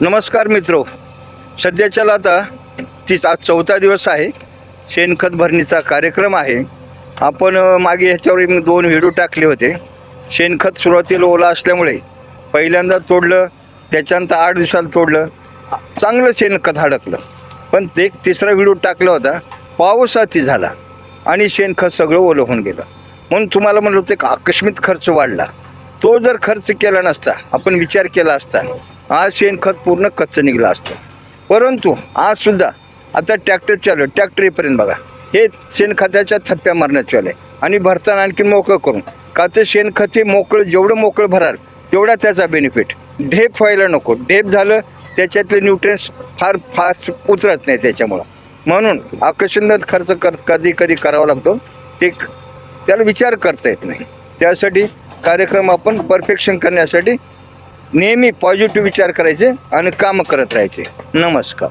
नमस्कार मित्रो, सध्याच्याला आता आज चौथा दिवस आहे. शेणखत भरणीचा कार्यक्रम आहे. आपण मागे ह्याच्यावर मी 2 व्हिडिओ टाकले होते. शेणखत सुरुवातीला ओला असल्यामुळे पहिल्यांदा तोडलं, त्याच्यानंतर 8 दिवसाला तोडलं, चांगलं शेणखत हडकलं. पण ते तिसरा व्हिडिओ टाकला होता, पाऊस अति झाला आणि शेणखत सगळं ओलं होऊन गेलं. म्हणून तुम्हाला म्हणलं होतं, आकस्मिक खर्च वाढला. तो जर खर्च केला नसता, आपण विचार केला असता, आज शेणखत पूर्ण कच्चं निघलं असतं. परंतु आजसुद्धा आता ट्रॅक्टर चालू, ट्रॅक्टर येईपर्यंत बघा, हे शेणखताच्या थप्प्या मारण्यात चालू आहे आणि भरताना आणखी मोकळं करून. का तर शेणखत हे मोकळं, जेवढं मोकळं भराल तेवढा त्याचा बेनिफिट. ढेप व्हायला नको. ढेप झालं त्याच्यातले न्यूट्रियन्स फार फास्ट उतरत नाही त्याच्यामुळं. म्हणून आकर्षणात खर्च कधी कधी करावा लागतो, ते त्याला विचार करता येत नाही. त्यासाठी कार्यक्रम आपण परफेक्शन करण्यासाठी नेहमी पॉझिटिव्ह विचार करायचे आणि कामं करत राहायचे. नमस्कार.